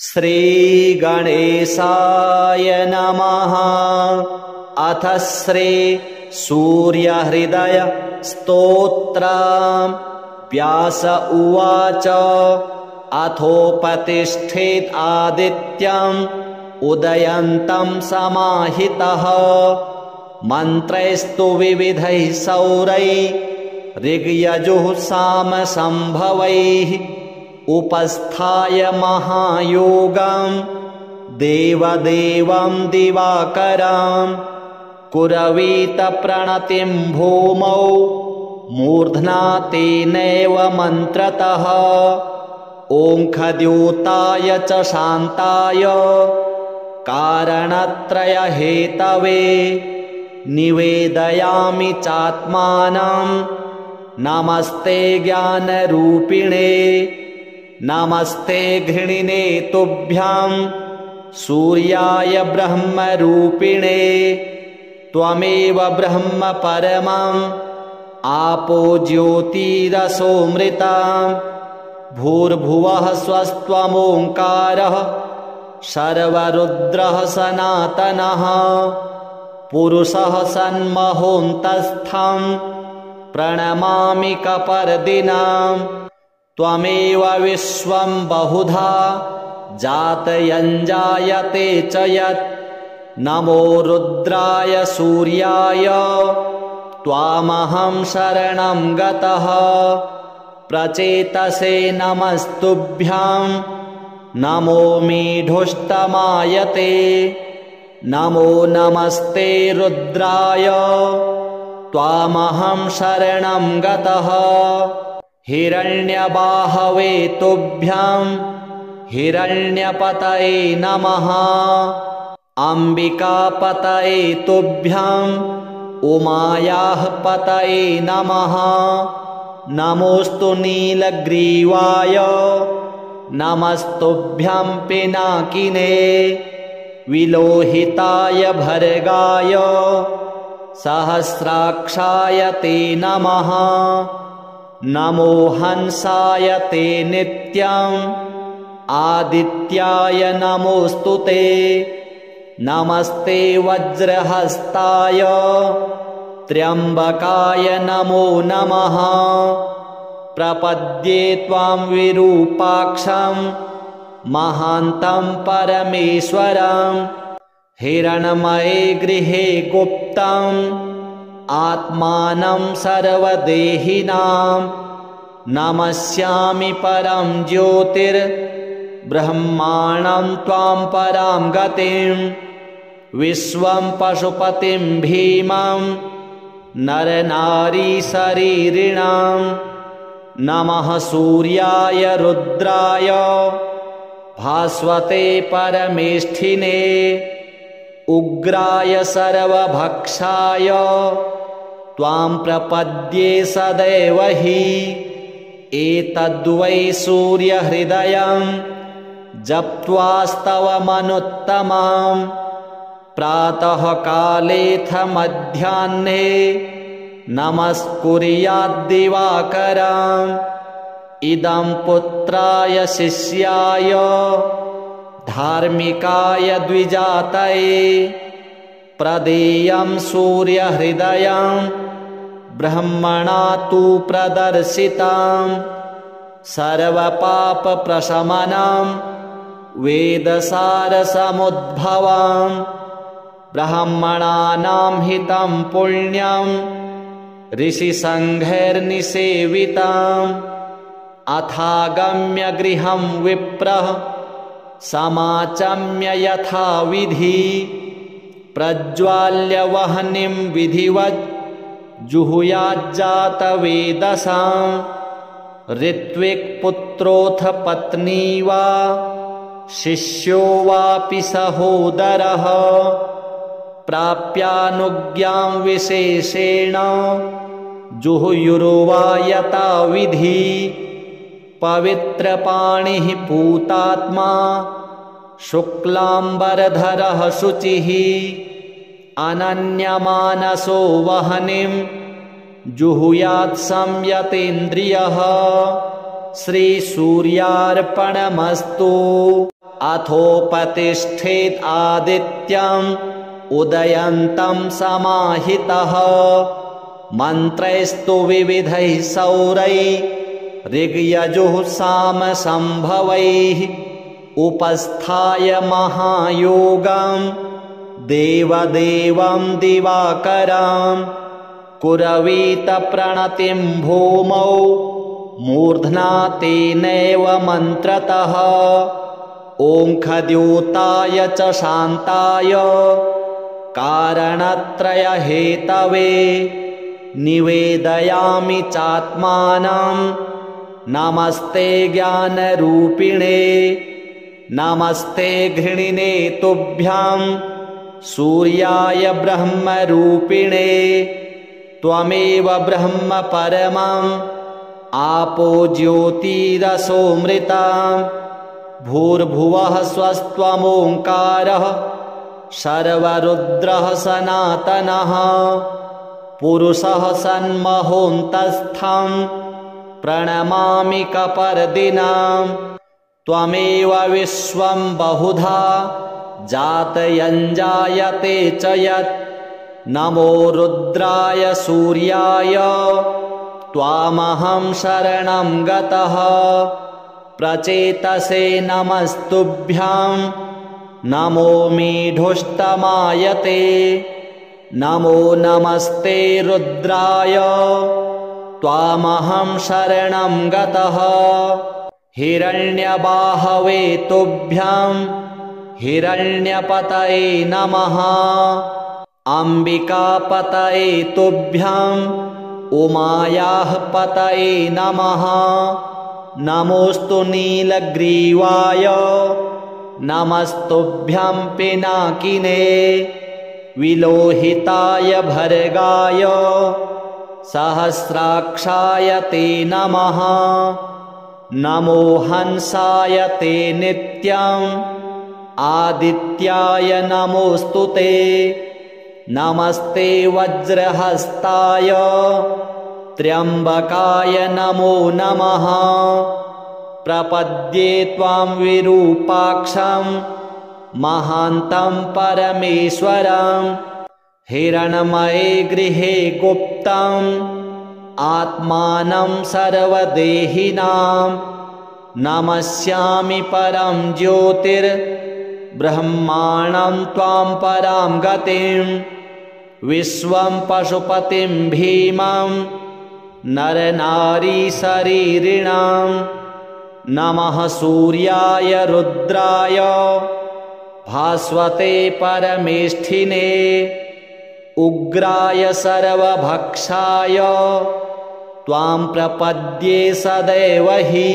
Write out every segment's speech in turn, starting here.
श्रीगणेशाय नमः। अथ श्री सूर्यहृदय स्तोत्रम्। व्यास उवाच अथोपतिष्ठेत् आदित्यम् उदयन्तं समाहितः मन्त्रैस्तु विविधैः सौरैः ऋग्यजुः सामसंभवैः उपस्थाय महायोगम् देवदेवं दिवाकरम् कुरवीत प्रणतिं भूमौ मूर्ध्ना तेनैव मन्त्रतः ओङ्खद्योताय च शान्ताय कारणत्रयहेतवे निवेदयामि चात्मानं नमस्ते ज्ञानरूपिणे नमस्ते घृणिने तुभ्यां सूर्याय ब्रह्मरूपिणे त्वमेव ब्रह्म परमम् आपो ज्योतिरसोऽमृतम् भूर्भुवः स्वस्त्वमोङ्कारः सर्वरुद्रः सनातनः पुरुषः सन्महोऽन्तस्थं प्रणमामि कपर्दिनाम् त्वमेव विश्वं बहुधा जातयञ्जायते च यत् नमो रुद्राय सूर्याय त्वामहं शरणं गतः प्रचेतसे नमस्तुभ्यां नमो मीढुष्टमायते नमो नमस्ते रुद्राय त्वामहं शरणं गतः हिरण्यबाहवे तुभ्यां हिरण्यपतये नमः अम्बिकापतये तुभ्यां उमायाः पतये नमः नमोऽस्तु नीलग्रीवाय नमस्तुभ्यं पिनाकिने विलोहिताय भर्गाय सहस्राक्षाय ते नमः नमो हंसाय ते नित्यम् आदित्याय नमोऽस्तु ते नमस्ते वज्रहस्ताय त्र्यम्बकाय नमो नमः प्रपद्ये त्वां विरूपाक्षं महान्तं परमेश्वरं हिरण्मये गृहे गुप्तम् आत्मानं सर्वदेहिनां नमस्यामि परं ज्योतिर्ब्रह्माणं त्वां परां गतिं विश्वं पशुपतिं भीमं नरनारीशरीरिणां नमः सूर्याय रुद्राय भास्वते परमेष्ठिने उग्राय सर्वभक्षाय त्वां प्रपद्ये सदैव हि एतद्वै सूर्यहृदयं जप्त्वास्तवमनुत्तमं प्रातःकालेऽथ मध्याह्ने नमस्कुर्याद्दिवाकरम् इदं पुत्राय शिष्याय धार्मिकाय द्विजातये प्रदेयं सूर्यहृदयं ब्रह्मणा तु प्रदर्शितं सर्वपापप्रशमनं वेदसारसमुद्भवं ब्राह्मणानां हितं पुण्यं ऋषिसङ्घैर्निसेवितम् अथागम्य गृहं विप्रः समाचम्य यथाविधि प्रज्वाल्य वह्निं विधिवत् जुहुयाज्जातवेदसां ऋत्विक्पुत्रोऽथ पत्नी वा शिष्यो वापि सहोदरः प्राप्यानुज्ञां विशेषेण जुहुयुर्वा यथाविधि पवित्रपाणिः पूतात्मा शुक्लाम्बरधरः शुचिः अनन्यमानसो वह्निं जुहुयात् संयतेन्द्रियः श्रीसूर्यार्पणमस्तु। अथोपतिष्ठेत् आदित्यम् उदयन्तं समाहितः मन्त्रैस्तु विविधैः सौरैः ऋग्यजुः सामसंभवैः उपस्थाय महायोगं देवदेवं दिवाकरं कुरवीत प्रणतिं भूमौ मूर्ध्ना तेनैव मन्त्रतः ओङ्खद्योताय च शान्ताय कारणत्रयहेतवे निवेदयामि चात्मानं नमस्ते ज्ञानरूपिणे नमस्ते घृणिने तुभ्यां सूर्याय ब्रह्मरूपिणे त्वमेव ब्रह्म परमम् आपो ज्योतिरसोऽमृतम् भूर्भुवः स्वस्त्वमोङ्कारः सर्वरुद्रः सनातनः पुरुषः सन्महोऽन्तस्थं प्रणमामि कपर्दिनाम् त्वमेव विश्वं बहुधा जातयञ्जायते च यत् नमो रुद्राय सूर्याय त्वामहं शरणं गतः प्रचेतसे नमस्तुभ्यां नमो मीढुष्टमायते नमो नमस्ते रुद्राय त्वामहं शरणं गतः हिरण्यबाहवे तुभ्यां हिरण्यपतये नमः अम्बिकापतये तुभ्यां उमायाः पतये नमः नमोऽस्तु नीलग्रीवाय नमस्तुभ्यं पिनाकिने विलोहिताय भर्गाय सहस्राक्षाय ते नमः नमो हंसाय ते नित्यम् आदित्याय नमोऽस्तु ते नमस्ते वज्रहस्ताय त्र्यम्बकाय नमो नमः प्रपद्ये त्वां विरूपाक्षं महान्तं परमेश्वरं हिरण्मये गृहे गुप्तम् आत्मानं सर्वदेहिनां नमस्यामि परं ज्योतिर्ब्रह्माणं त्वां परां गतिं विश्वं पशुपतिं भीमं नरनारीशरीरिणां नमः सूर्याय रुद्राय भास्वते परमेष्ठिने उग्राय सर्वभक्षाय त्वां प्रपद्ये सदैव हि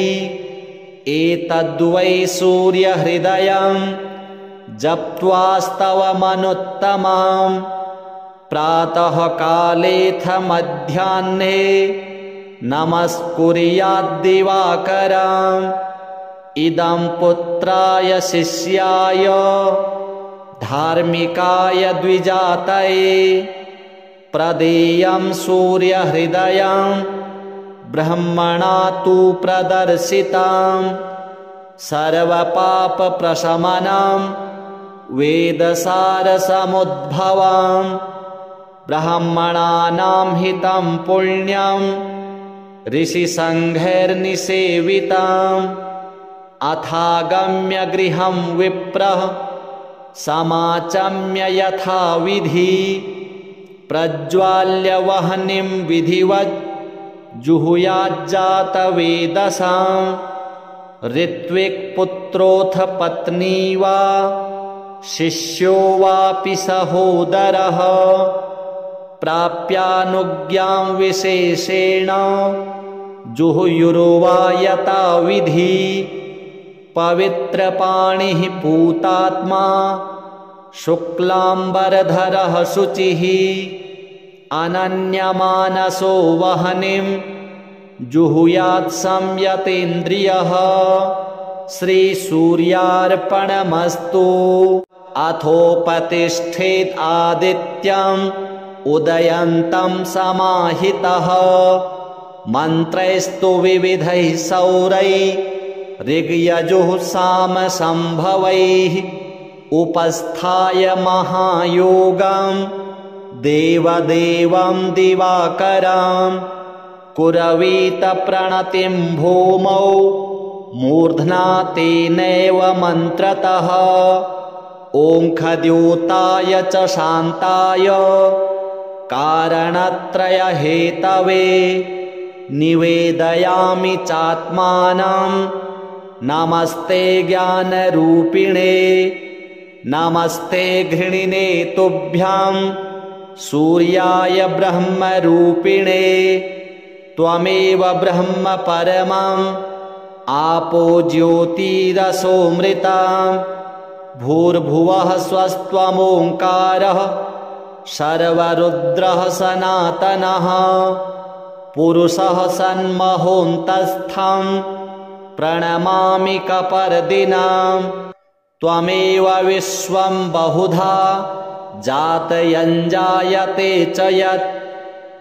एतद्वै सूर्यहृदयं जप्त्वास्तवमनुत्तमं प्रातःकालेऽथ मध्याह्ने नमस्कुर्याद्दिवाकरम् इदं पुत्राय शिष्याय धार्मिकाय द्विजातये प्रदेयं सूर्यहृदयं ब्रह्मणा तु प्रदर्शितं सर्वपापप्रशमनं वेदसारसमुद्भवं ब्राह्मणानां हितं पुण्यं ऋषिसङ्घैर्निसेवितम् अथागम्य गृहं विप्रः समाचम्य यथाविधि प्रज्वाल्य वह्निं विधिवत् जुहुयाज्जातवेदसां ऋत्विक्पुत्रोऽथ पत्नी वा शिष्यो वापि सहोदरः प्राप्यानुज्ञां विशेषेण जुहुयुर्वा यथाविधि पवित्रपाणिः पूतात्मा शुक्लाम्बरधरः शुचिः अनन्यमानसो वह्निं जुहुयात् संयतेन्द्रियः श्रीसूर्यार्पणमस्तु अथोपतिष्ठेत् आदित्यम् उदयन्तं समाहितः मन्त्रैस्तु विविधैः सौरैः ऋग्यजुः सामसंभवैः उपस्थाय महायोगं देवदेवं दिवाकरं कुरवीत प्रणतिं भूमौ मूर्ध्ना तेनैव मन्त्रतः ओङ्खद्योताय च शान्ताय कारणत्रयहेतवे निवेदयामि चात्मानं नमस्ते ज्ञानरूपिणे नमस्ते घृणिने तुभ्यां सूर्याय ब्रह्मरूपिणे त्वमेव ब्रह्म परमम् आपो ज्योतिरसोऽमृता भूर्भुवः स्वस्त्वमोङ्कारः सर्वरुद्रः सनातनः पुरुषः सन्महोऽन्तस्थं प्रणमामि कपर्दिनां त्वमेव विश्वं बहुधा जातयञ्जायते च यत्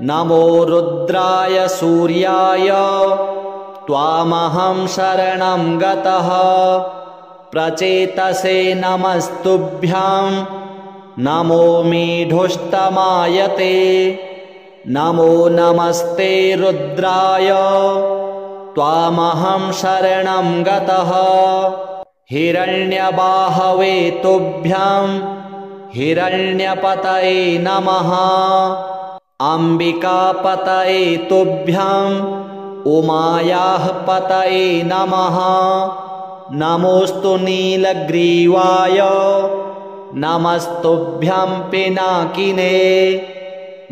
नमो रुद्राय सूर्याय त्वामहं शरणं गतः प्रचेतसे नमस्तुभ्यां नमो मीढुष्टमायते नमो नमस्ते रुद्राय त्वामहं शरणं गतः हिरण्यबाहवे तुभ्यां हिरण्यपतये नमः अम्बिकापतये तुभ्यां उमायाः पतये नमः नमोऽस्तु नीलग्रीवाय नमस्तुभ्यं पिनाकिने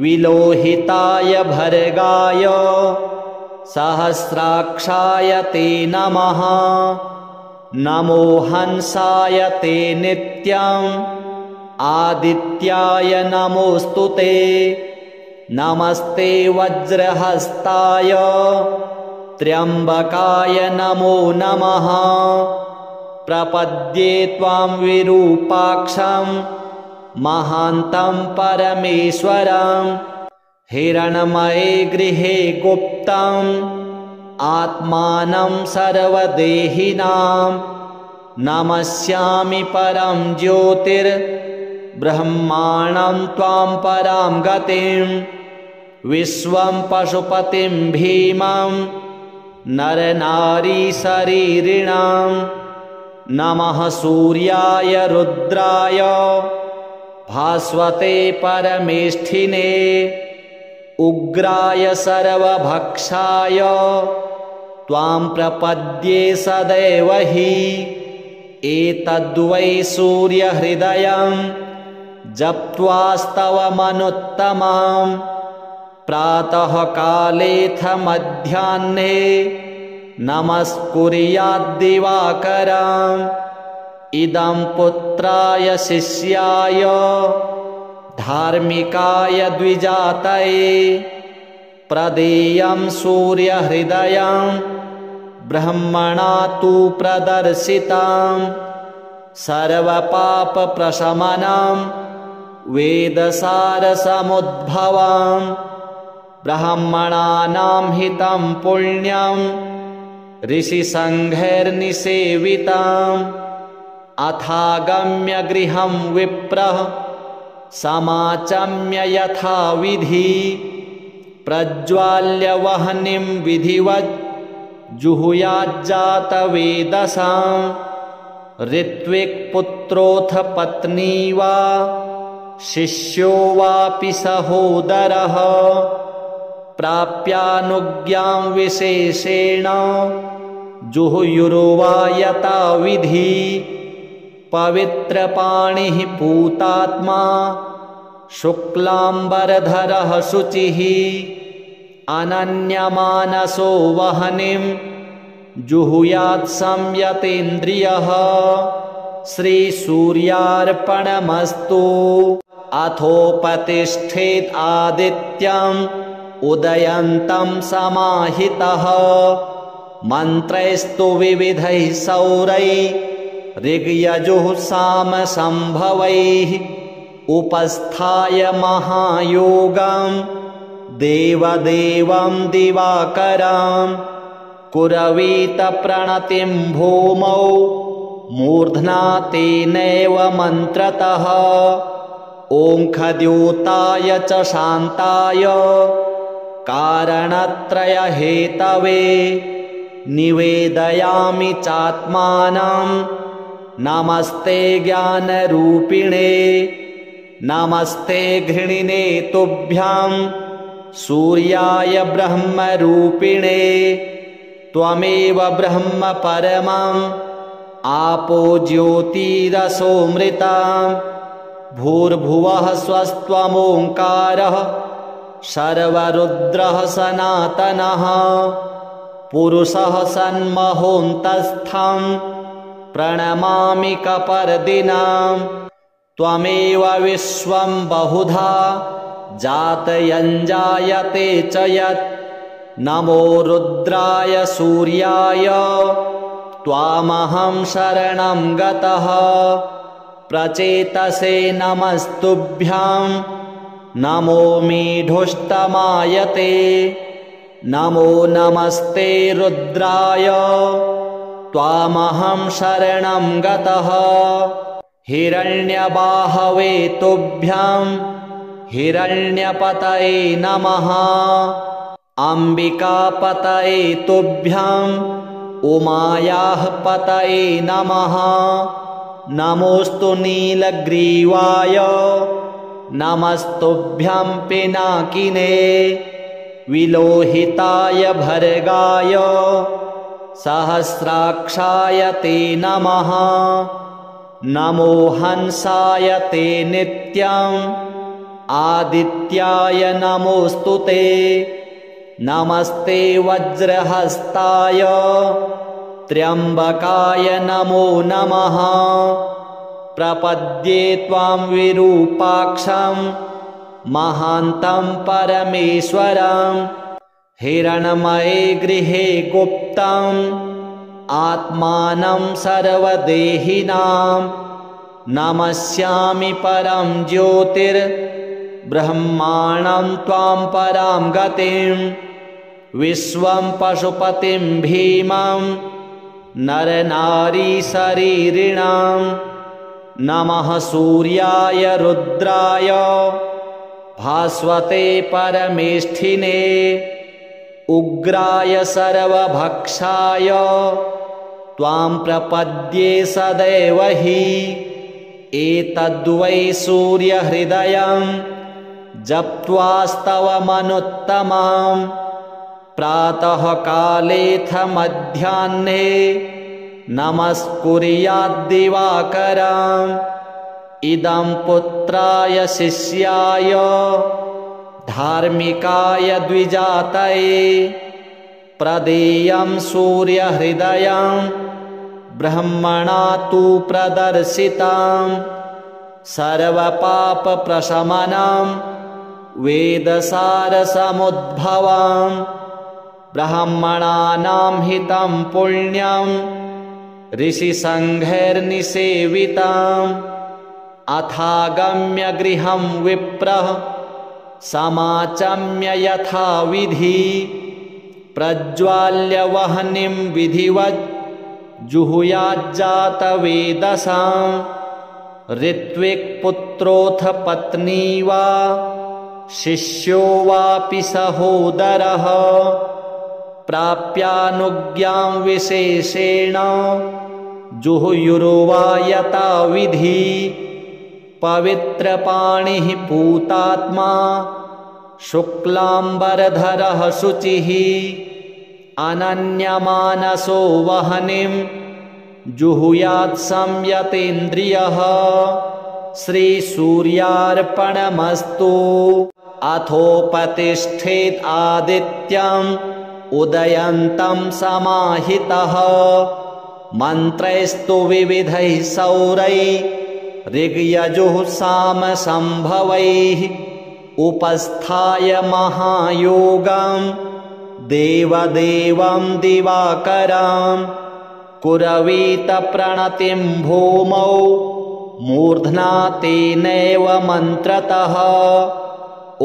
विलोहिताय भर्गाय सहस्राक्षाय ते नमः नमो हंसाय ते नित्यम् आदित्याय नमोऽस्तु ते नमस्ते वज्रहस्ताय त्र्यम्बकाय नमो नमः प्रपद्ये त्वां विरूपाक्षं महान्तं परमेश्वरं हिरण्मये गृहे गुप्तम् आत्मानं सर्वदेहिनां नमस्यामि परं ज्योतिर्ब्रह्माणं त्वां परां गतिं विश्वं पशुपतिं भीमं नरनारीशरीरिणां नमः सूर्याय रुद्राय भास्वते परमेष्ठिने उग्राय सर्वभक्षाय त्वां प्रपद्ये सदैव हि एतद्वै सूर्यहृदयं जप्त्वास्तवमनुत्तमं प्रातःकालेऽथ मध्याह्ने नमस्कुर्याद्दिवाकरम् इदं पुत्राय शिष्याय धार्मिकाय द्विजातये प्रदेयं सूर्यहृदयं ब्रह्मणा तु प्रदर्शितं सर्वपापप्रशमनं वेदसारसमुद्भवं ब्राह्मणानां हितं पुण्यं ऋषिसङ्घैर्निसेवितम् अथागम्य गृहं विप्रः समाचम्य यथाविधि प्रज्वाल्य वह्निं विधिवत् जुहुयाज्जातवेदसां ऋत्विक्पुत्रोऽथ पत्नी वा शिष्यो वापि सहोदरः प्राप्यानुज्ञां विशेषेण जुहुयुर्वा यथाविधि पवित्रपाणिः पूतात्मा शुक्लाम्बरधरः शुचिः अनन्यमानसो वह्निं जुहुयात् संयतेन्द्रियः श्रीसूर्यार्पणमस्तु अथोपतिष्ठेत् आदित्यम् उदयन्तं समाहितः मन्त्रैस्तु विविधैः सौरैः ऋग्यजुः सामसंभवैः उपस्थाय महायोगं देवदेवं दिवाकरं कुरवीत प्रणतिं भूमौ मूर्ध्ना तेनैव मन्त्रतः ओङ्खद्योताय च शान्ताय कारणत्रयहेतवे निवेदयामि चात्मानं नमस्ते ज्ञानरूपिणे नमस्ते घृणिने तुभ्यां सूर्याय ब्रह्मरूपिणे त्वमेव ब्रह्म परमम् आपो ज्योतिरसोऽमृता भूर्भुवः स्वस्त्वमोङ्कारः सर्वरुद्रः सनातनः पुरुषः सन्महोऽन्तस्थं प्रणमामि कपर्दिनां त्वमेव विश्वं बहुधा जातयञ्जायते च यत् नमो रुद्राय सूर्याय त्वामहं शरणं गतः प्रचेतसे नमस्तुभ्यां नमो मीढुष्टमायते नमो नमस्ते रुद्राय त्वामहं शरणं गतः हिरण्यबाहवे तुभ्यां हिरण्यपतये नमः अम्बिकापतये तुभ्यां उमायाः पतये नमः नमोऽस्तु नीलग्रीवाय नमस्तुभ्यं पिनाकिने विलोहिताय भर्गाय सहस्राक्षाय ते नमः नमो हंसाय ते नित्यम् आदित्याय नमोऽस्तु ते नमस्ते वज्रहस्ताय त्र्यम्बकाय नमो नमः प्रपद्ये त्वां विरूपाक्षं महान्तं परमेश्वरं हिरण्मये गृहे गुप्तम् आत्मानं सर्वदेहिनां नमस्यामि परं ज्योतिर्ब्रह्माणं त्वां परां गतिं विश्वं पशुपतिं भीमं नरनारीशरीरिणां नमः सूर्याय रुद्राय भास्वते परमेष्ठिने उग्राय सर्वभक्षाय त्वां प्रपद्ये सदैव हि एतद्वै सूर्यहृदयं जप्त्वास्तवमनुत्तमं प्रातःकालेऽथ मध्याह्ने नमस्कुर्याद्दिवाकरम् इदं पुत्राय शिष्याय धार्मिकाय द्विजातये प्रदेयं सूर्यहृदयं ब्रह्मणा तु प्रदर्शितं सर्वपापप्रशमनं वेदसारसमुद्भवं ब्राह्मणानां हितं पुण्यं ऋषिसङ्घैर्निसेवितम् अथागम्य गृहं विप्रः समाचम्य यथाविधि प्रज्वाल्य वह्निं विधिवत् जुहुयाज्जातवेदसां ऋत्विक्पुत्रोऽथ पत्नी वा शिष्यो वापि सहोदरः प्राप्यानुज्ञां विशेषेण जुहुयुर्वा यथाविधि पवित्रपाणिः पूतात्मा शुक्लाम्बरधरः शुचिः अनन्यमानसो वह्निं जुहुयात् संयतेन्द्रियः श्रीसूर्यार्पणमस्तु अथोपतिष्ठेत् आदित्यम् उदयन्तं समाहितः मन्त्रैस्तु विविधैः सौरैः ऋग्यजुः सामसम्भवैः उपस्थाय महायोगं देवदेवं दिवाकरं कुरवीत प्रणतिं भूमौ मूर्ध्ना तेनैव मन्त्रतः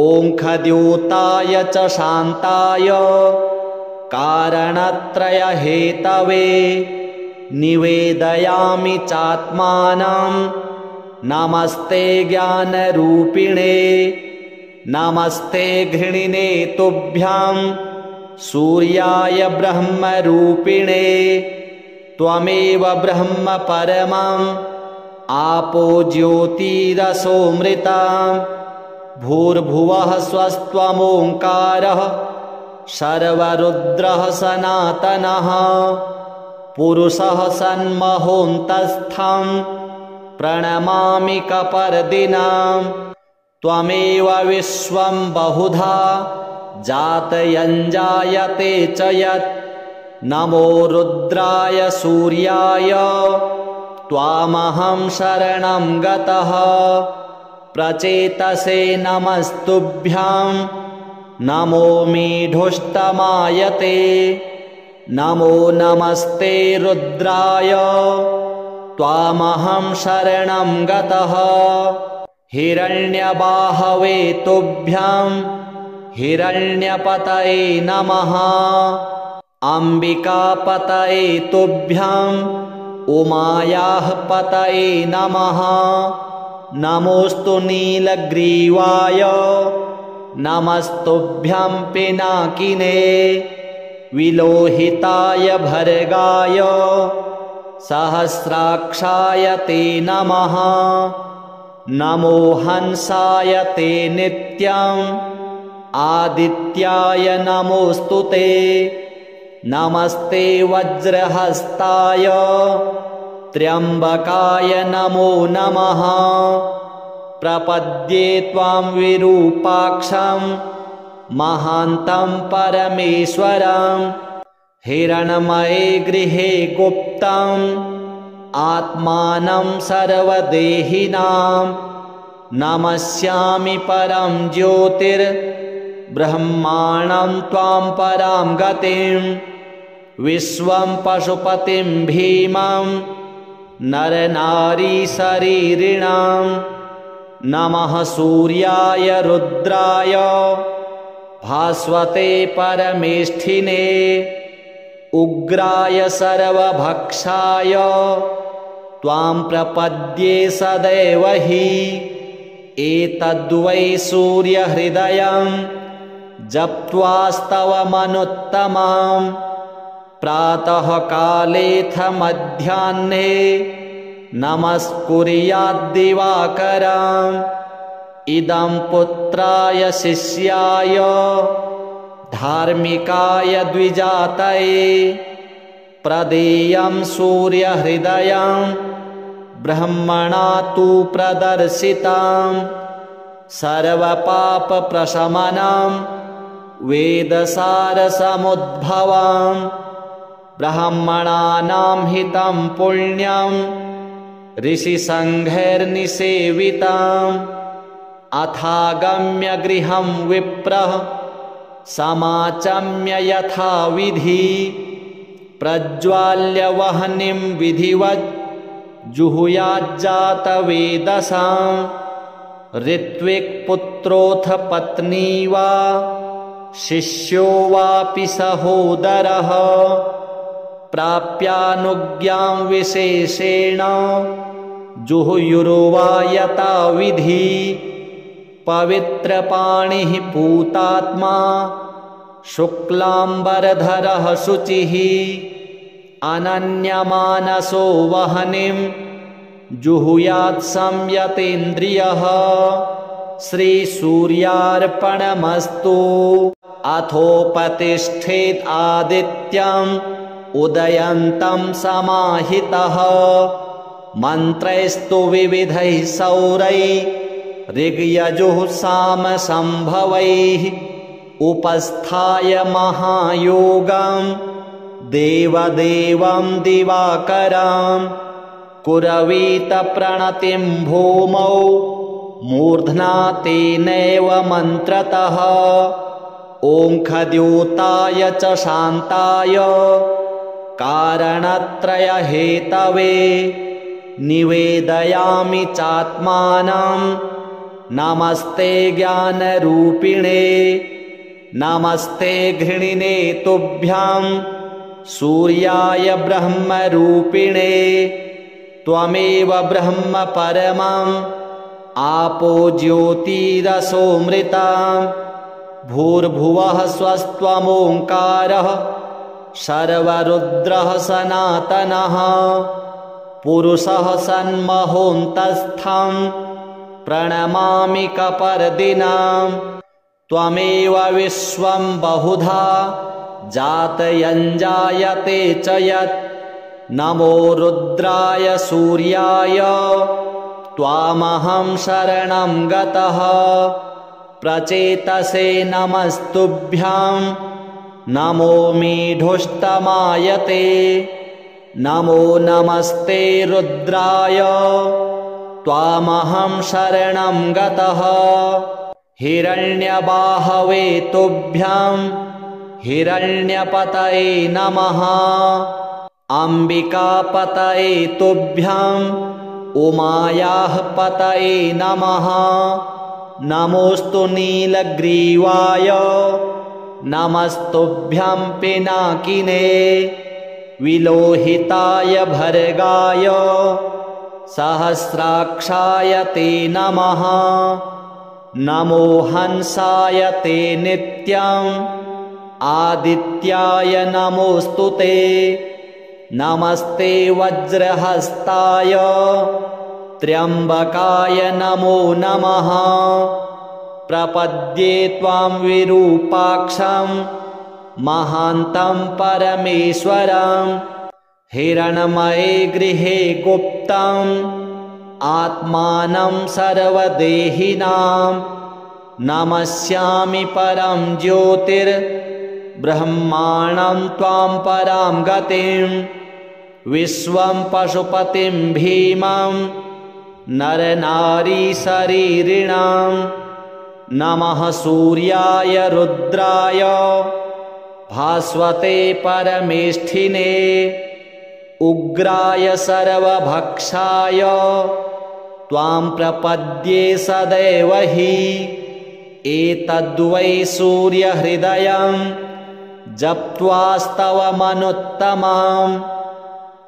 ओङ्खद्योताय च शान्ताय कारणत्रयहेतवे निवेदयामि चात्मानं नमस्ते ज्ञानरूपिणे नमस्ते घृणिने तुभ्यां सूर्याय ब्रह्मरूपिणे त्वमेव ब्रह्म परमम् आपो ज्योतिरसोऽमृता भूर्भुवः स्वस्त्वमोङ्कारः सर्वरुद्रः सनातनः पुरुषः सन्महोऽन्तस्थं प्रणमामि कपर्दिनां त्वमेव विश्वं बहुधा जातयञ्जायते च यत् नमो रुद्राय सूर्याय त्वामहं शरणं गतः प्रचेतसे नमस्तुभ्यां नमो मीढुष्टमायते नमो नमस्ते रुद्राय त्वामहं शरणं गतः हिरण्यबाहवे तुभ्यां हिरण्यपतये नमः अम्बिकापतये तुभ्यां उमायाः पतये नमः नमोऽस्तु नीलग्रीवाय नमस्तुभ्यं पिनाकिने विलोहिताय भर्गाय सहस्राक्षाय ते नमः नमो हंसाय ते नित्यम् आदित्याय नमोऽस्तु ते नमस्ते वज्रहस्ताय त्र्यम्बकाय नमो नमः प्रपद्ये त्वां विरूपाक्षं महान्तं परमेश्वरं हिरण्मये गृहे गुप्तम् आत्मानं सर्वदेहिनां नमस्यामि परं ज्योतिर्ब्रह्माणं त्वां परां गतिं विश्वं पशुपतिं भीमं नरनारीशरीरिणां नमः सूर्याय रुद्राय भास्वते परमेष्ठिने उग्राय सर्वभक्षाय त्वां प्रपद्ये सदैव हि एतद्वै सूर्यहृदयं जप्त्वास्तवमनुत्तमं प्रातःकालेऽथ मध्याह्ने नमस्कुर्याद्दिवाकरम् इदं पुत्राय शिष्याय धार्मिकाय द्विजातये प्रदेयं सूर्यहृदयं ब्रह्मणा तु प्रदर्शितं सर्वपापप्रशमनं वेदसारसमुद्भवं ब्राह्मणानां हितं पुण्यं ऋषिसङ्घैर्निसेवितम् अथागम्य गृहं विप्रः समाचम्य यथाविधि प्रज्वाल्य वह्निं विधिवत् जुहुयाज्जातवेदसां ऋत्विक्पुत्रोऽथ पत्नी वा शिष्यो वापि सहोदरः प्राप्यानुज्ञां विशेषेण जुहुयुर्वा यथाविधि पवित्रपाणिः पूतात्मा शुक्लाम्बरधरः शुचिः अनन्यमानसो वह्निं जुहुयात् संयतेन्द्रियः श्रीसूर्यार्पणमस्तु अथोपतिष्ठेत् आदित्यम् उदयन्तं समाहितः मन्त्रैस्तु विविधैः सौरैः ऋग्यजुः सामसम्भवैः उपस्थाय महायोगं देवदेवं दिवाकरं कुरवीत प्रणतिं भूमौ मूर्ध्ना तेनैव मन्त्रतः ओङ्खद्योताय च शान्ताय कारणत्रयहेतवे निवेदयामि चात्मानं नमस्ते ज्ञानरूपिणे नमस्ते घृणिने तुभ्यां सूर्याय ब्रह्मरूपिणे त्वमेव ब्रह्म परमम् आपो ज्योतिरसोऽमृताम् भूर्भुवः स्वस्त्वमोङ्कारः सर्वरुद्रः सनातनः पुरुषः सन्महोऽन्तस्थं प्रणमामि कपर्दिनाम् त्वमेव विश्वं बहुधा जातयञ्जायते च यत् नमो रुद्राय सूर्याय त्वामहं शरणं गतः प्रचेतसे नमस्तुभ्यां नमो मीढुष्टमायते नमो नमस्ते रुद्राय त्वामहं शरणं गतः हिरण्यबाहवे तुभ्यां हिरण्यपतये नमः अम्बिकापतये तुभ्यां उमायाः पतये नमः नमोऽस्तु नीलग्रीवाय नमस्तुभ्यं पिनाकिने विलोहिताय भर्गाय सहस्राक्षाय ते नमः नमो हंसाय ते नित्यम् आदित्याय नमोऽस्तु ते नमस्ते वज्रहस्ताय त्र्यम्बकाय नमो नमः प्रपद्ये त्वां विरूपाक्षं महान्तं परमेश्वरं हिरण्मये गृहे गुप्तम् आत्मानं सर्वदेहिनां नमस्यामि परं ज्योतिर्ब्रह्माणं त्वां परां गतिं विश्वं पशुपतिं भीमं नरनारीशरीरिणां नमः सूर्याय रुद्राय भास्वते परमेष्ठिने उग्राय सर्वभक्षाय त्वां प्रपद्ये सदैव हि एतद्वै सूर्यहृदयं जप्त्वास्तवमनुत्तमां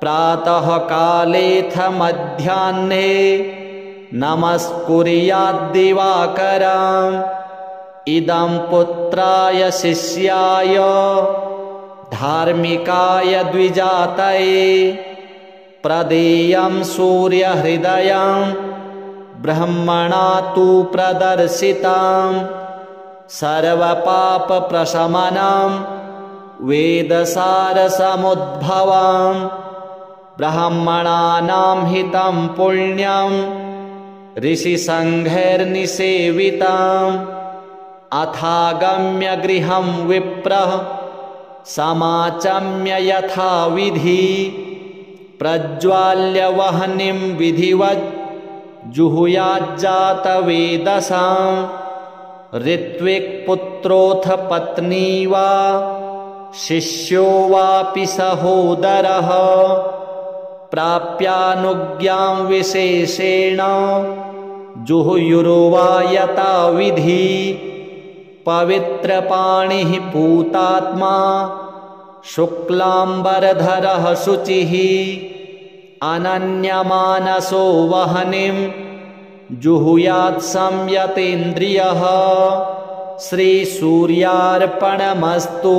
प्रातः कालेऽथ मध्याह्ने नमस्कुर्याद्दिवाकरम् इदं पुत्राय शिष्याय धार्मिकाय द्विजातये प्रदेयं सूर्यहृदयं ब्रह्मणा तु प्रदर्शितं सर्वपापप्रशमनं वेदसारसमुद्भवं ब्राह्मणानां हितं पुण्यं ऋषिसङ्घैर्निसेवितम् अथागम्य गृहं विप्रः समाचम्य यथाविधि प्रज्वाल्य वह्निं विधिवत् जुहुयाज्जातवेदसां ऋत्विक्पुत्रोऽथ पत्नी वा शिष्यो वापि सहोदरः प्राप्यानुज्ञां विशेषेण जुहुयुर्वा यथाविधि पवित्रपाणिः पूतात्मा शुक्लाम्बरधरः शुचिः अनन्यमानसो वह्निं जुहुयात् संयतेन्द्रियः श्रीसूर्यार्पणमस्तु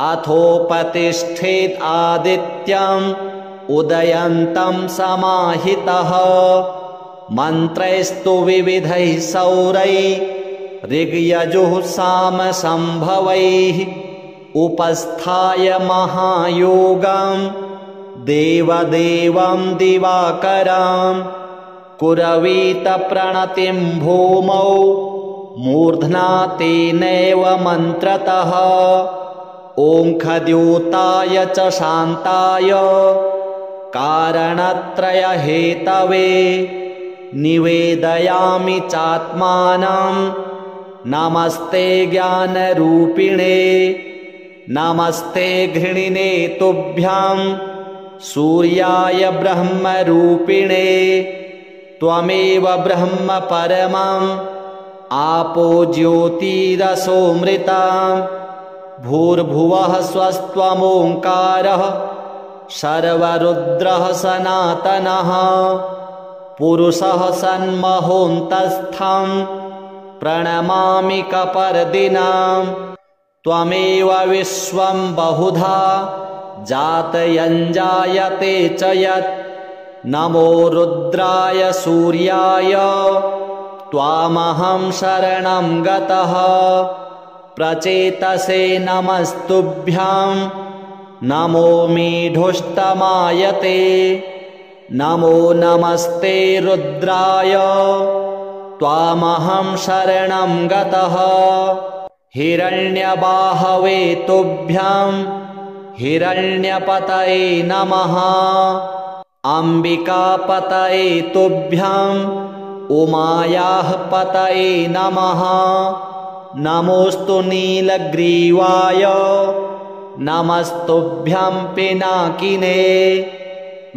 अथोपतिष्ठेत् आदित्यम् उदयन्तं समाहितः मन्त्रैस्तु विविधैः सौरैः ऋग्यजुः सामसम्भवैः उपस्थाय महायोगं देवदेवं दिवाकरं कुरवीत प्रणतिं भूमौ मूर्ध्ना तेनैव मन्त्रतः ओङ्खद्योताय च शान्ताय कारणत्रयहेतवे निवेदयामि चात्मानं नमस्ते ज्ञानरूपिणे नमस्ते घृणिने तुभ्यां सूर्याय ब्रह्मरूपिणे त्वमेव ब्रह्म परमं आपो ज्योतिरसोऽमृता भूर्भुवः स्वस्त्वमोङ्कारः सर्वरुद्रः सनातनः पुरुषः सन्महोऽन्तस्थं प्रणमामि कपर्दिनां त्वमेव विश्वं बहुधा जातयञ्जायते च यत् नमो रुद्राय सूर्याय त्वामहं शरणं गतः प्रचेतसे नमस्तुभ्यं नमो मीढुष्टमायते नमो नमस्ते रुद्राय त्वामहं शरणं गतः हिरण्यबाहवे तुभ्यं हिरण्यपतये नमः अम्बिकापतये तुभ्यं उमायाः पतये नमः नमोऽस्तु नीलग्रीवाय नमस्तुभ्यं पिनाकिने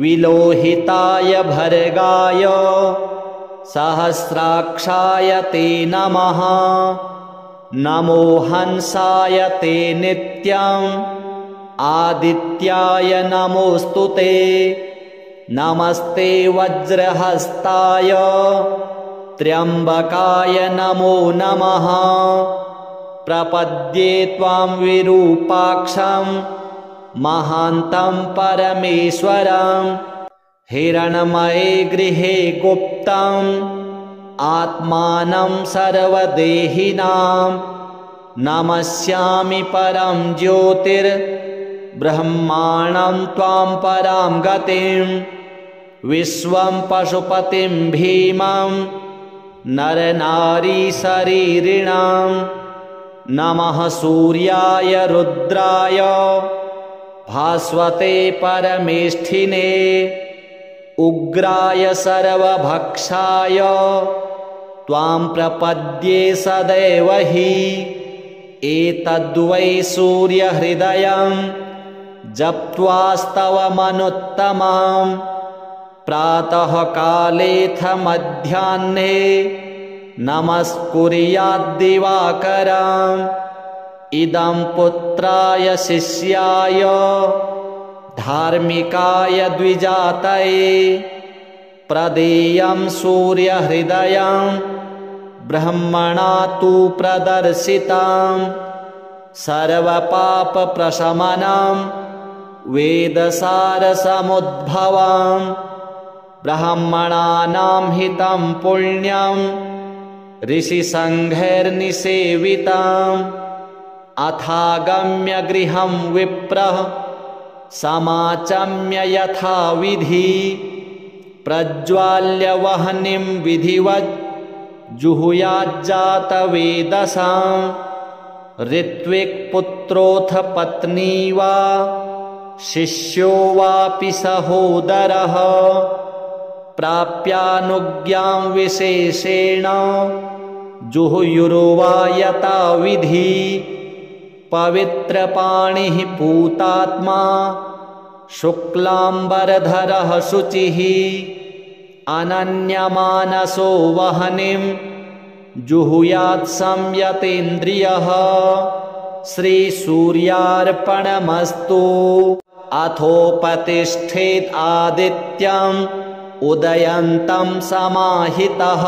विलोहिताय भर्गाय सहस्राक्षाय ते नमः नमो हंसाय ते नित्यं आदित्याय नमोऽस्तु ते नमस्ते वज्रहस्ताय त्र्यम्बकाय नमो नमः प्रपद्ये त्वां विरूपाक्षं महान्तं परमेश्वरं हिरण्मये गृहे गुप्तम् आत्मानं सर्वदेहिनां नमस्यामि परं ज्योतिर्ब्रह्माणं त्वां परां गतिं विश्वं पशुपतिं भीमं नरनारीशरीरिणां नमः सूर्याय रुद्राय भास्वते परमेष्ठिने उग्राय सर्वभक्षाय त्वां प्रपद्ये सदैव हि एतद्वै सूर्यहृदयं जप्त्वास्तवमनुत्तमां प्रातः कालेऽथ मध्याह्ने नमस्कुर्याद्दिवाकरम् इदं पुत्राय शिष्याय धार्मिकाय द्विजातये प्रदेयं सूर्यहृदयं ब्रह्मणा तु प्रदर्शितं सर्वपापप्रशमनं वेदसारसमुद्भवं ब्राह्मणानां हितं पुण्यं ऋषिसङ्घैर्निसेवितम् अथागम्य गृहं विप्रः समाचम्य यथाविधि प्रज्वाल्य वह्निं विधिवत् जुहुयाज्जातवेदसां ऋत्विक्पुत्रोऽथ पत्नी वा शिष्यो वापि सहोदरः प्राप्यानुज्ञां विशेषेण जुहुयुर्वा यथाविधि पवित्रपाणिः पूतात्मा शुक्लाम्बरधरः शुचिः अनन्यमानसो वह्निं जुहुयात् संयतेन्द्रियः श्रीसूर्यार्पणमस्तु अथोपतिष्ठेत् आदित्यम् उदयन्तं समाहितः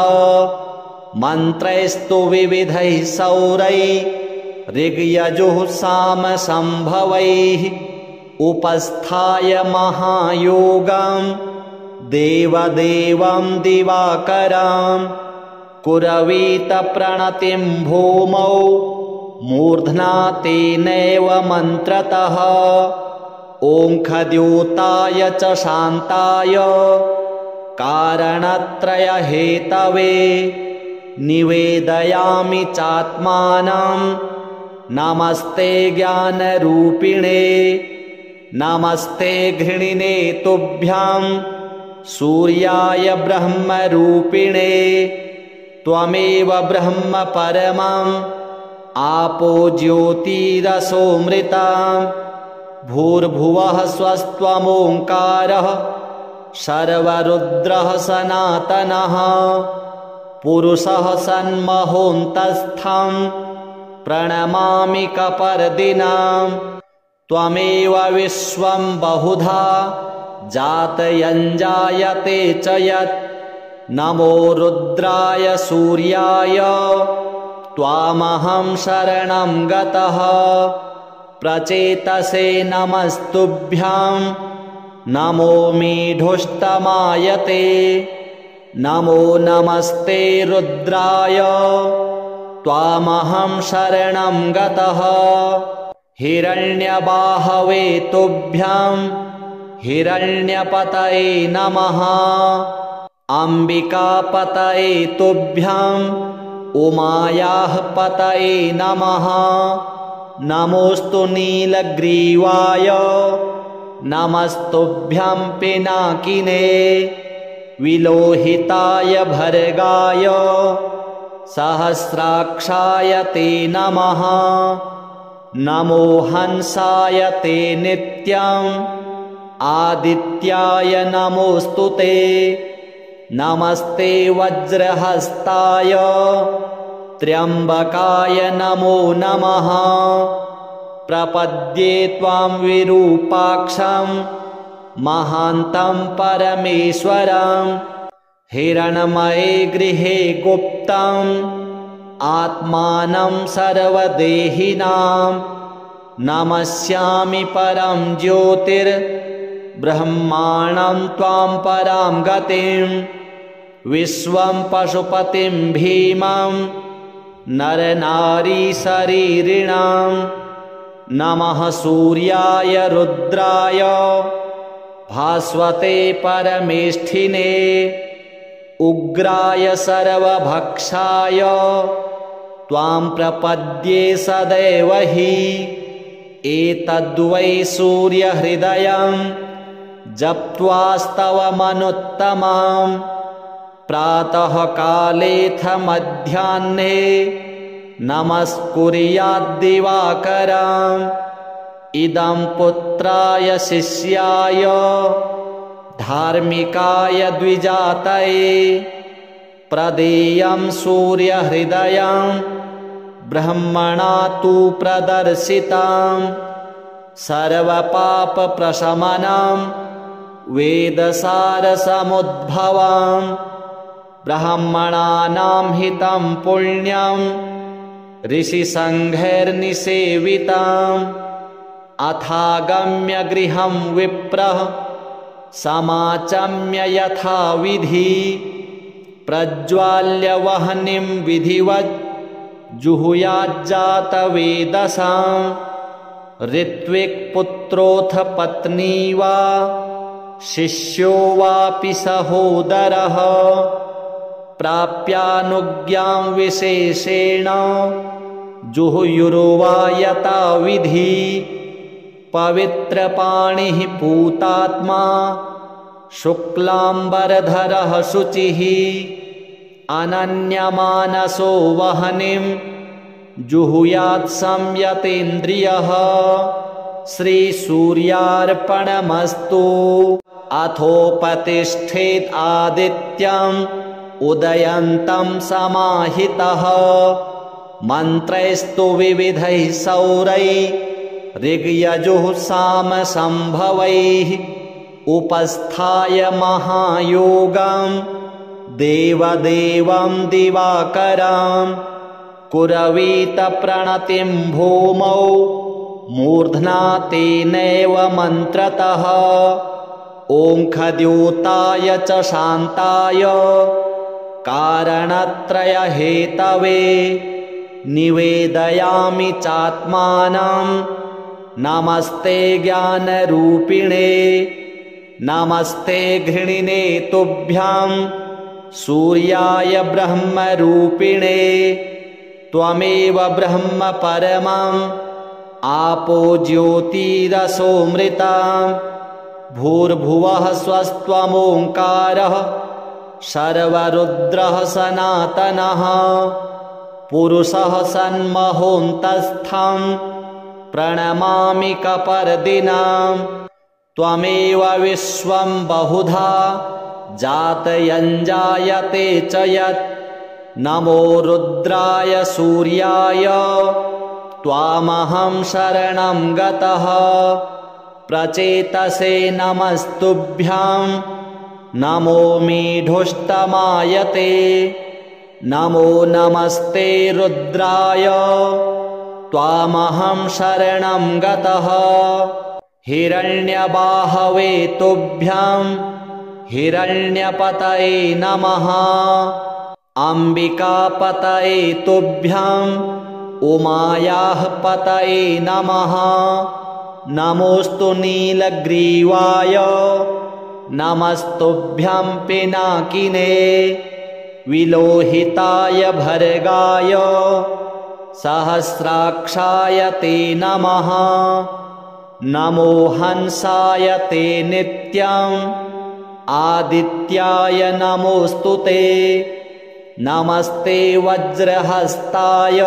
मन्त्रैस्तु विविधैः सौरैः ऋग्यजुः सामसम्भवैः उपस्थाय महायोगं देवदेवं दिवाकरं कुरवीत प्रणतिं भूमौ मूर्ध्ना तेनैव मन्त्रतः ओङ्खद्योताय च शान्ताय कारणत्रयहेतवे निवेदयामि चात्मानं नमस्ते ज्ञानरूपिणे नमस्ते घृणिने तुभ्यं सूर्याय ब्रह्मरूपिणे त्वमेव ब्रह्म परमम् आपो ज्योतिरसोऽमृता भूर्भुवः स्वस्त्वमोङ्कारः सर्वरुद्रः सनातनः पुरुषः सन्महोऽन्तस्थं प्रणमामि कपर्दिनां। त्वमेव विश्वं बहुधा जातयञ्जायते च यत् नमो रुद्राय सूर्याय त्वामहं शरणं गतः। प्रचेतसे नमस्तुभ्यं नमो मीढुष्टमायते। नमो नमस्ते रुद्राय त्वामहं शरणं गतः। हिरण्यबाहवे तुभ्यं हिरण्यपतये नमः। अम्बिकापतये तुभ्यं उमायाः पतये नमः। नमोऽस्तु नीलग्रीवाय नमस्तुभ्यं पिनाकिने। विलोहिताय भर्गाय सहस्राक्षाय ते नमः। नमो हंसाय ते नित्यं आदित्याय नमोऽस्तु ते। नमस्ते वज्रहस्ताय त्र्यम्बकाय नमो नमः। प्रपद्ये त्वां विरूपाक्षं महान्तं परमेश्वरं। हिरण्मये गृहे गुप्तम् आत्मानं सर्वदेहिनां। नमस्यामि परं ज्योतिर्ब्रह्माणं त्वां परां गतिं। विश्वं पशुपतिं भीमं नरनारीशरीरिणां। नमः सूर्याय रुद्राय भास्वते परमेष्ठिने। उग्राय सर्वभक्षाय त्वां प्रपद्ये सदैव हि। एतद्वै सूर्यहृदयं जप्त्वास्तवमनुत्तमं। प्रातः कालेऽथ मध्याह्ने नमस्कुर्याद्दिवाकरम्। इदं पुत्राय शिष्याय धार्मिकाय द्विजातये। प्रदेयं सूर्यहृदयं ब्रह्मणा तु प्रदर्शितं। सर्वपापप्रशमनं वेदसारसमुद्भवं। ब्राह्मणानां हितं पुण्यं ऋषिसङ्घैर्निसेवितम्। अथागम्य गृहं विप्रः समाचम्य यथाविधि। प्रज्वाल्य वह्निं विधिवत् जुहुयाज्जातवेदसां। ऋत्विक्पुत्रोऽथ पत्नी वा शिष्यो वापि सहोदरः। प्राप्यानुज्ञां विशेषेण जुहुयुर्वा यथाविधि। पवित्रपाणिः पूतात्मा शुक्लाम्बरधरः शुचिः। अनन्यमानसो वह्निं जुहुयात् संयतेन्द्रियः। श्रीसूर्यार्पणमस्तु। अथोपतिष्ठेत् आदित्यम् उदयन्तं समाहितः। मन्त्रैस्तु विविधैः सौरैः ऋग्यजुः सामसंभवैः। उपस्थाय महायोगं देवदेवं दिवाकरं। कुरवीत प्रणतिं भूमौ मूर्ध्ना तेनैव मन्त्रतः। ओङ्खद्योताय च शान्ताय कारणत्रयहेतवे। निवेदयामि चात्मानं नमस्ते ज्ञानरूपिणे। नमस्ते घृणिने तुभ्यं सूर्याय ब्रह्मरूपिणे। त्वमेव ब्रह्म परमम् आपो ज्योतिरसोऽमृतं। भूर्भुवः स्वस्त्वमोङ्कारः सर्वरुद्रः सनातनः। पुरुषः सन्महोऽन्तस्थं प्रणमामि कपर्दिनां। त्वमेव विश्वं बहुधा जातयञ्जायते च यत् नमो रुद्राय सूर्याय त्वामहं शरणं गतः प्रचेतसे नमस्तुभ्यं नमो मीढुष्टमाय ते नमो नमस्ते रुद्राय त्वामहं शरणं गतः हिरण्यबाहवे तुभ्यं हिरण्यपतये नमः अम्बिकापतये तुभ्यं उमायाः पतये नमः नमोऽस्तु नीलग्रीवाय नमस्तुभ्यं पिनाकिने विलोहिताय भर्गाय सहस्राक्षाय ते नमः नमो हंसाय ते नित्यम् आदित्याय नमोऽस्तु ते नमस्ते वज्रहस्ताय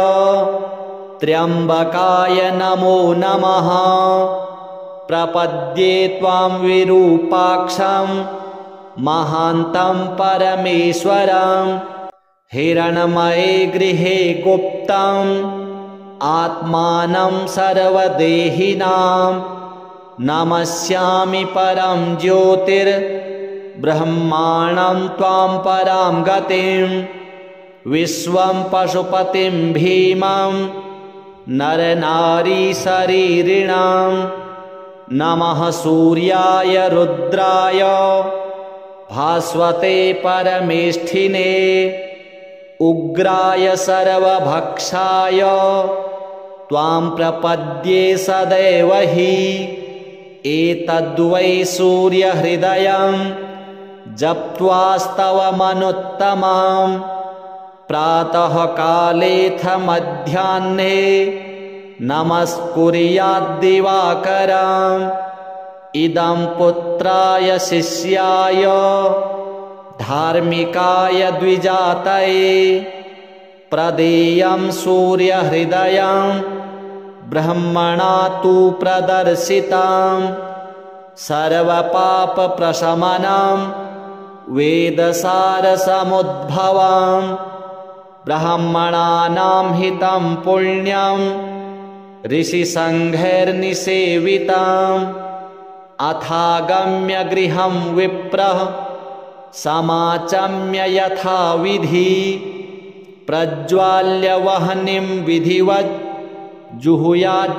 त्र्यम्बकाय नमो नमः प्रपद्ये त्वां विरूपाक्षं महान्तं परमेश्वरं हिरण्मये गृहे गुप्तम् आत्मानं सर्वदेहिनां नमस्यामि परं ज्योतिर्ब्रह्माणं त्वां परां गतिं विश्वं पशुपतिं भीमं नरनारीशरीरिणां नमः सूर्याय रुद्राय भास्वते परमेष्ठिने उग्राय सर्वभक्षाय त्वां प्रपद्ये सदैव हि एतद्वै सूर्यहृदयं जप्त्वास्तवमनुत्तमं प्रातःकालेऽथ मध्याह्ने नमस्कुर्याद्दिवाकरम् इदं पुत्राय शिष्याय धार्मिकाय द्विजातये प्रदेयं सूर्यहृदयं ब्रह्मणा तु प्रदर्शितं सर्वपापप्रशमनं वेदसारसमुद्भवं ब्राह्मणानां हितं पुण्यं ऋषिसङ्घैर्निसेवितम् अथागम्य गृहं विप्रः समाचम्य यथाविधि प्रज्वाल्य वह्निं विधिवत् जुहुयाज्जातवेदसां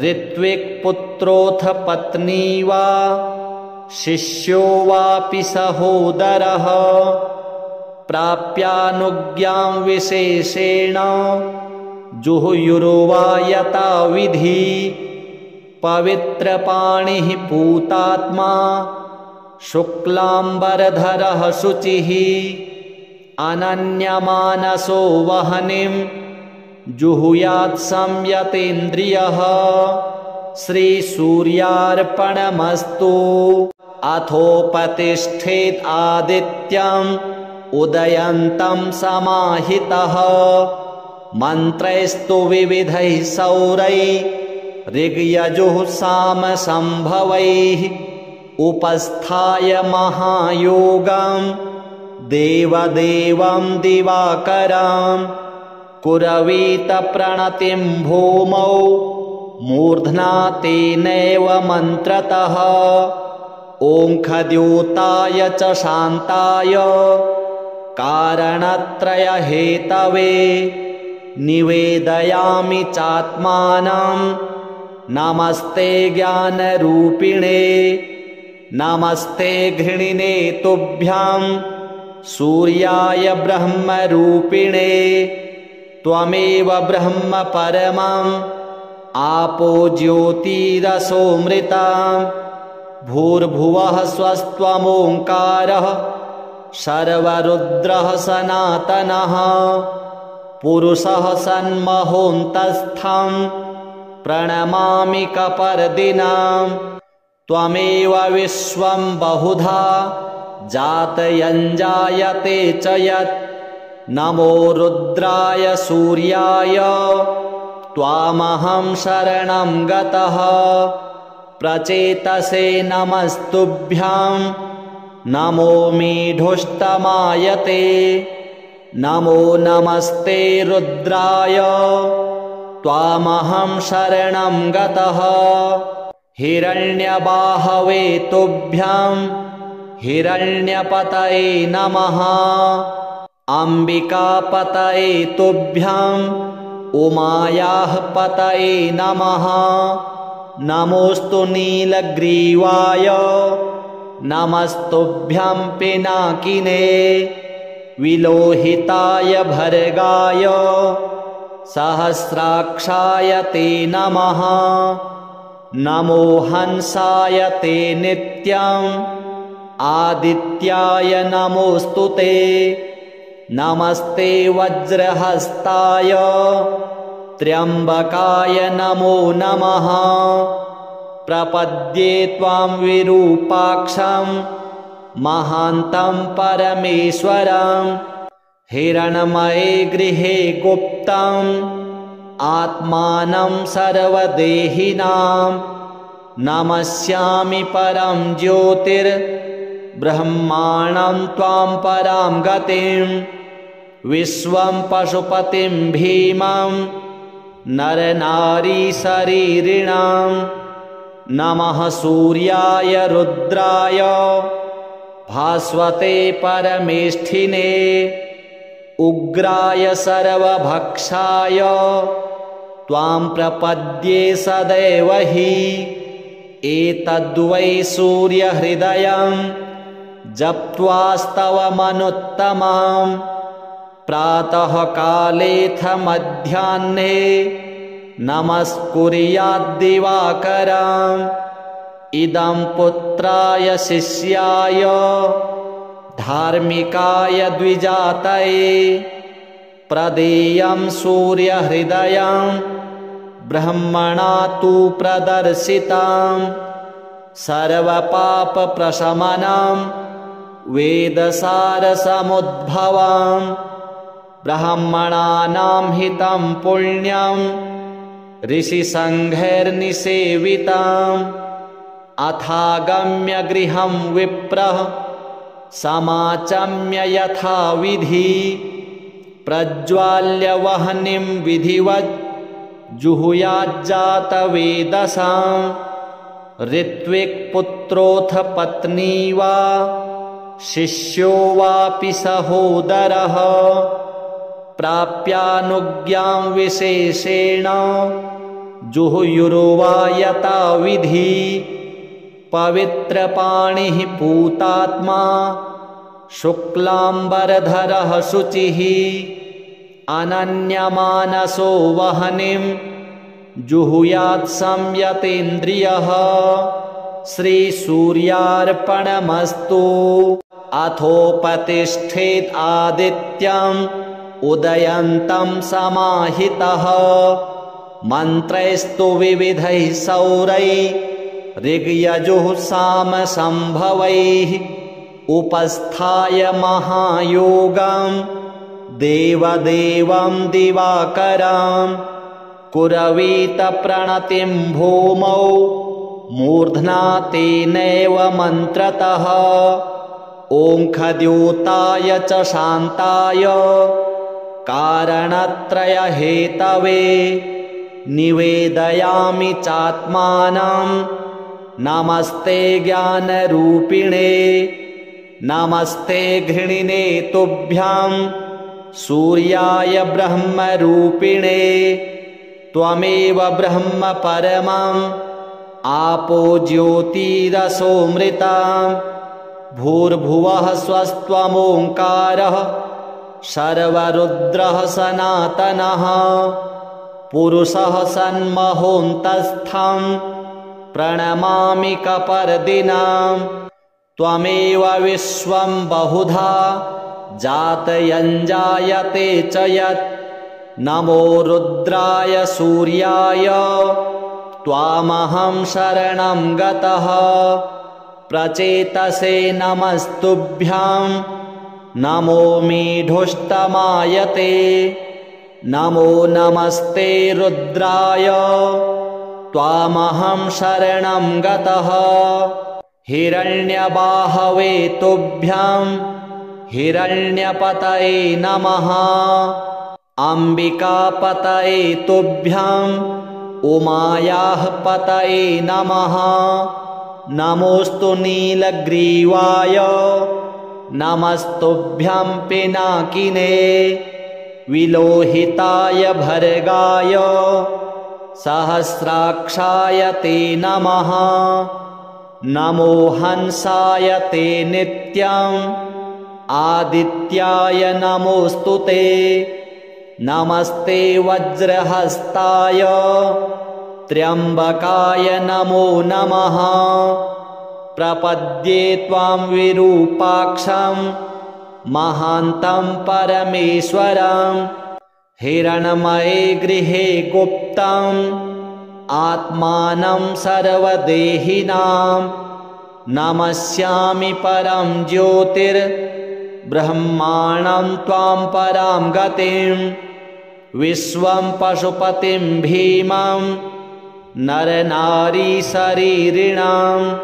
ऋत्विक्पुत्रोऽथ पत्नी वा शिष्यो वापि सहोदरः प्राप्यानुज्ञां विशेषेण जुहुयुर्वा यथाविधि पवित्रपाणिः पूतात्मा शुक्लाम्बरधरः शुचिः अनन्यमानसो वह्निं जुहुयात् संयतेन्द्रियः श्रीसूर्यार्पणमस्तु अथोपतिष्ठेत् आदित्यम् उदयन्तं समाहितः मन्त्रैस्तु विविधैः सौरैः ऋग्यजुः सामसंभवैः उपस्थाय महायोगं देवदेवं दिवाकरं कुरवीत प्रणतिं भूमौ मूर्ध्ना तेनैव मन्त्रतः ओङ्खद्योताय च शान्ताय कारणत्रयहेतवे निवेदयामि चात्मानं नमस्ते ज्ञानरूपिणे नमस्ते घृणिने तुभ्यं सूर्याय ब्रह्मरूपिणे त्वमेव ब्रह्म परमम् आपो ज्योतिरसोऽमृतं भूर्भुवः स्वस्त्वमोङ्कारः सर्वरुद्रः सनातनः पुरुषः सन्महोऽन्तस्थं प्रणमामि कपर्दिनं त्वमेव विश्वं बहुधा जातयञ्जायते च यत् नमो रुद्राय सूर्याय त्वामहं शरणं गतः प्रचेतसे नमस्तुभ्यं नमो मीढुष्टमायते नमो नमस्ते रुद्राय त्वामहं शरणं गतः हिरण्यबाहवे तुभ्यं हिरण्यपतये नमः अम्बिकापतये तुभ्यं उमायाः पतये नमः नमोऽस्तु नीलग्रीवाय नमस्तुभ्यं पिनाकिने विलोहिताय भर्गाय सहस्राक्षाय ते नमः नमो हंसाय ते नित्यम् आदित्याय नमोऽस्तु ते नमस्ते वज्रहस्ताय त्र्यम्बकाय नमो नमः प्रपद्ये त्वां विरूपाक्षं महान्तं परमेश्वरं हिरण्मये गृहे गुप्तम् आत्मानं सर्वदेहिनां नमस्यामि परं ज्योतिर्ब्रह्माणं त्वां परां गतिं विश्वं पशुपतिं भीमं नरनारीशरीरिणां नमः सूर्याय रुद्राय भास्वते परमेष्ठिने उग्राय सर्वभक्षाय त्वां प्रपद्ये सदैव हि एतद्वै सूर्यहृदयं जप्त्वास्तवमनुत्तमं प्रातःकालेऽथ मध्याह्ने नमस्कुर्याद्दिवाकरम् इदं पुत्राय शिष्याय धार्मिकाय द्विजातये प्रदेयं सूर्यहृदयं ब्रह्मणा तु प्रदर्शितं सर्वपापप्रशमनं वेदसारसमुद्भवं ब्राह्मणानां हितं पुण्यं ऋषिसङ्घैर्निसेवितम् अथागम्य गृहं विप्रः समाचम्य यथाविधि प्रज्वाल्य वह्निं विधिवत् जुहुयाज्जातवेदसां ऋत्विक्पुत्रोऽथ पत्नी वा शिष्यो वापि सहोदरः प्राप्यानुज्ञां विशेषेण जुहुयुर्वा यथाविधि पवित्रपाणिः पूतात्मा शुक्लाम्बरधरः शुचिः अनन्यमानसो वह्निं जुहुयात् संयतेन्द्रियः श्रीसूर्यार्पणमस्तु अथोपतिष्ठेत् आदित्यम् उदयन्तं समाहितः मन्त्रैस्तु विविधैः सौरैः ऋग्यजुः सामसंभवैः उपस्थाय महायोगं देवदेवं दिवाकरं कुरवीत प्रणतिं भूमौ मूर्ध्ना तेनैव मन्त्रतः ओङ्खद्योताय च शान्ताय कारणत्रयहेतवे निवेदयामि चात्मानं नमस्ते ज्ञानरूपिणे नमस्ते घृणिने तुभ्यं सूर्याय ब्रह्मरूपिणे त्वमेव ब्रह्म परमम् आपो ज्योतिरसोऽमृतं भूर्भुवः स्वस्त्वमोङ्कारः सर्वरुद्रः सनातनः पुरुषः सन्महोऽन्तस्थं प्रणमामि कपर्दिनं त्वमेव विश्वं बहुधा जातयञ्जायते च यत् नमो रुद्राय सूर्याय त्वामहं शरणं गतः प्रचेतसे नमस्तुभ्यं नमो मीढुष्टमायते नमो नमस्ते रुद्राय त्वामहं शरणं गतः हिरण्यबाहवे तुभ्यां हिरण्यपतये नमः। अम्बिकापतये तुभ्याम् उमायाः पतये नमः। नमोऽस्तु नीलग्रीवाय नमस्तुभ्यं पिनाकिने। विलोहिताय भर्गाय सहस्राक्षाय ते नमः। नमो हंसाय ते नित्यम् आदित्याय नमोऽस्तु ते। नमस्ते वज्रहस्ताय त्र्यम्बकाय नमो नमः। प्रपद्ये त्वां विरूपाक्षं महान्तं परमेश्वरं। हिरण्मये गृहे गुप्तम् आत्मानं सर्वदेहिनां। नमस्यामि परं ज्योतिर्ब्रह्माणं त्वां परां गतिं। विश्वं पशुपतिं भीमं नरनारीशरीरिणां।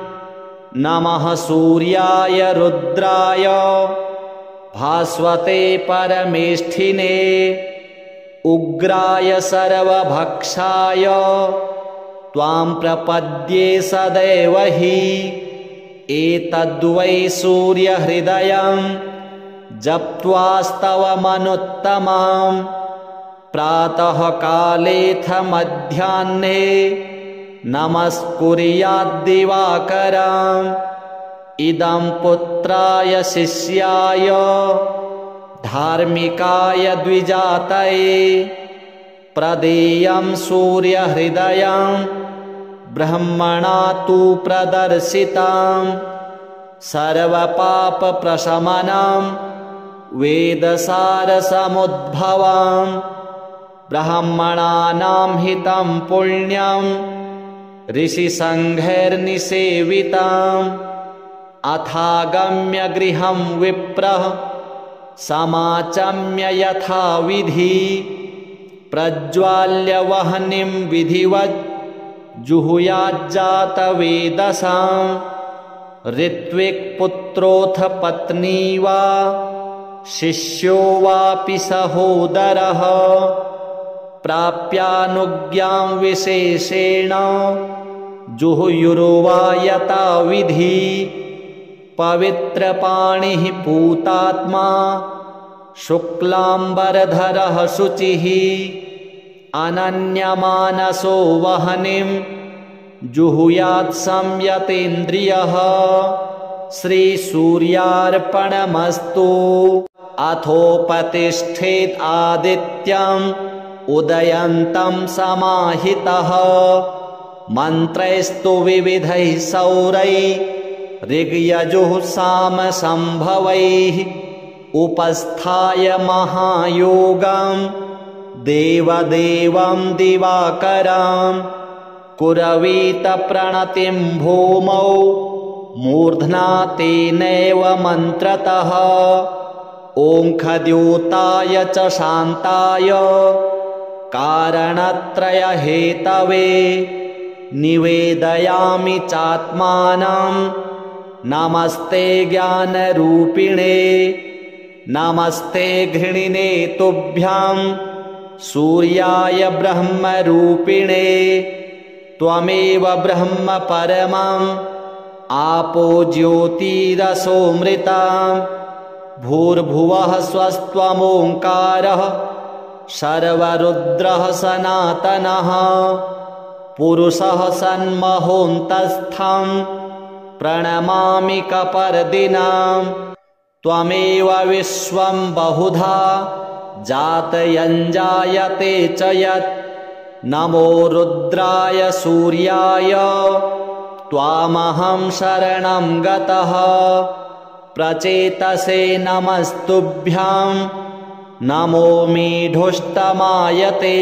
नमः सूर्याय रुद्राय भास्वते परमेष्ठिने। उग्राय सर्वभक्षाय त्वां प्रपद्ये सदैव हि। एतद्वै सूर्यहृदयं जप्त्वास्तवमनुत्तमम्। प्रातःकालेऽथ मध्याह्ने नमस्कुर्याद्दिवाकरम्। इदं पुत्राय शिष्याय धार्मिकाय द्विजातये। प्रदेयं सूर्यहृदयं ब्रह्मणा तु प्रदर्शितं। सर्वपापप्रशमनं वेदसारसमुद्भवं। ब्राह्मणानां हितं पुण्यं ऋषिसङ्घैर्निसेवितम्। अथागम्य गृहं विप्रः समाचम्य यथाविधि। प्रज्वाल्य वह्निं विधिवत् जुहुयाज्जातवेदसां। ऋत्विक्पुत्रोऽथ पत्नी वा शिष्यो वापि सहोदरः। प्राप्यानुज्ञां विशेषेण जुहुयुर्वा यथाविधि। पवित्रपाणिः पूतात्मा शुक्लाम्बरधरः शुचिः। अनन्यमानसो वह्निं जुहुयात् संयतेन्द्रियः। श्रीसूर्यार्पणमस्तु। अथोपतिष्ठेत् आदित्यम् उदयन्तं समाहितः। मन्त्रैस्तु विविधैः सौरैः ऋग्यजुः सामसंभवैः। उपस्थाय महायोगं देवदेवं दिवाकरं। कुरवीत प्रणतिं भूमौ मूर्ध्ना तेनैव मन्त्रतः। ओङ्खद्योताय च शान्ताय कारणत्रयहेतवे। निवेदयामि चात्मानं नमस्ते ज्ञानरूपिणे। नमस्ते घृणिने तुभ्यं सूर्याय ब्रह्मरूपिणे। त्वमेव ब्रह्म परमम् आपो ज्योतिरसोऽमृतम्। भूर्भुवः स्वस्त्वमोङ्कारः सर्वरुद्रः सनातनः। पुरुषः सन्महोऽन्तस्थं प्रणमामि कपर्दिनाम्। त्वमेव विश्वं बहुधा जातयञ्जायते च यत्। नमो रुद्राय सूर्याय त्वामहं शरणं गतः। प्रचेतसे नमस्तुभ्यं नमो मीढुष्टमायते।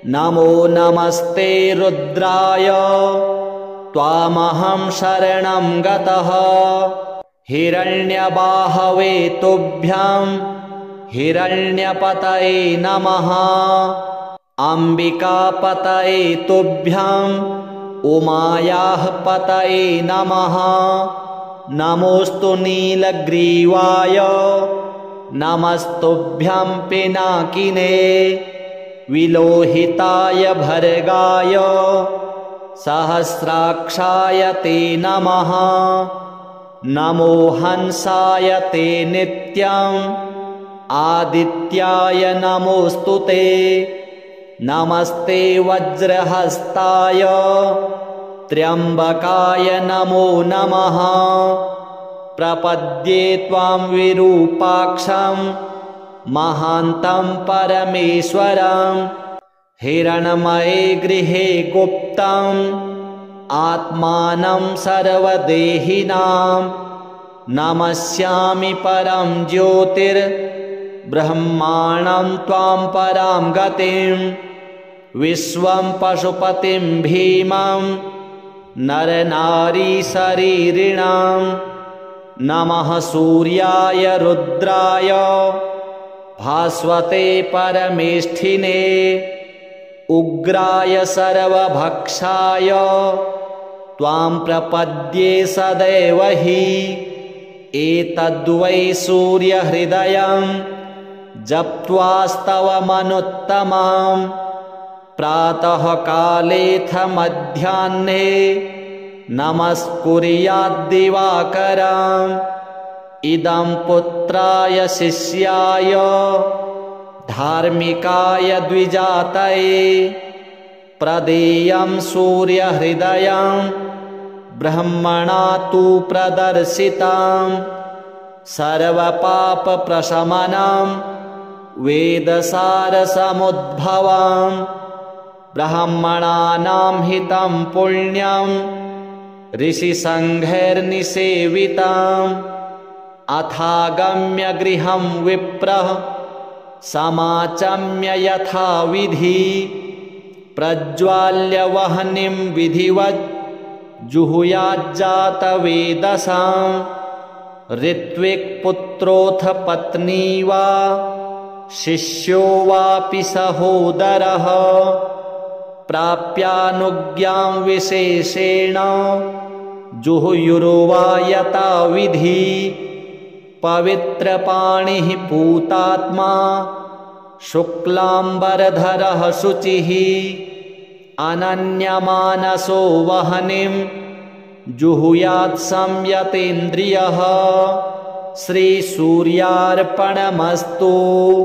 नमो नमस्ते रुद्राय त्वामहं शरणं गतः। हिरण्यबाहवे तुभ्यं हिरण्यपतये नमः। अम्बिकापतये तुभ्यं उमायाः पतये नमः। नमोऽस्तु नीलग्रीवाय नमस्तुभ्यं पिनाकिने। विलोहिताय भर्गाय सहस्राक्षाय ते नमः। नमो हंसाय ते नित्यम् आदित्याय नमोऽस्तु ते। नमस्ते वज्रहस्ताय त्र्यम्बकाय नमो नमः। प्रपद्ये त्वां विरूपाक्षं महान्तं परमेश्वरं। हिरण्मये गृहे गुप्तम् आत्मानं सर्वदेहिनां। नमस्यामि परं ज्योतिर्ब्रह्माणं त्वां परां गतिं। विश्वं पशुपतिं भीमं नरनारीशरीरिणां। नमः सूर्याय रुद्राय भास्वते परमेष्ठिने। उग्राय सर्वभक्षाय त्वां प्रपद्ये सदैव हि। एतद्वै सूर्यहृदयं जप्त्वास्तवमनुत्तमं। प्रातःकालेऽथ मध्याह्ने नमस्कुर्याद्दिवाकरम्। इदं पुत्राय शिष्याय धार्मिकाय द्विजातये। प्रदेयं सूर्यहृदयं ब्रह्मणा तु प्रदर्शितं। सर्वपापप्रशमनं वेदसारसमुद्भवं। ब्राह्मणानां हितं पुण्यं ऋषिसङ्घैर्निसेवितम्। अथागम्य गृहं विप्रः समाचम्य यथाविधि। प्रज्वाल्य वह्निं विधिवत् जुहुयाज्जातवेदसां। ऋत्विक्पुत्रोऽथ पत्नी वा शिष्यो वापि सहोदरः। प्राप्यानुज्ञां विशेषेण जुहुयुर्वा यथाविधि। पवित्रपाणिः पूतात्मा शुक्लाम्बरधरः शुचिः। अनन्यमानसो वह्निं जुहुयात् संयतेन्द्रियः। श्रीसूर्यार्पणमस्तु।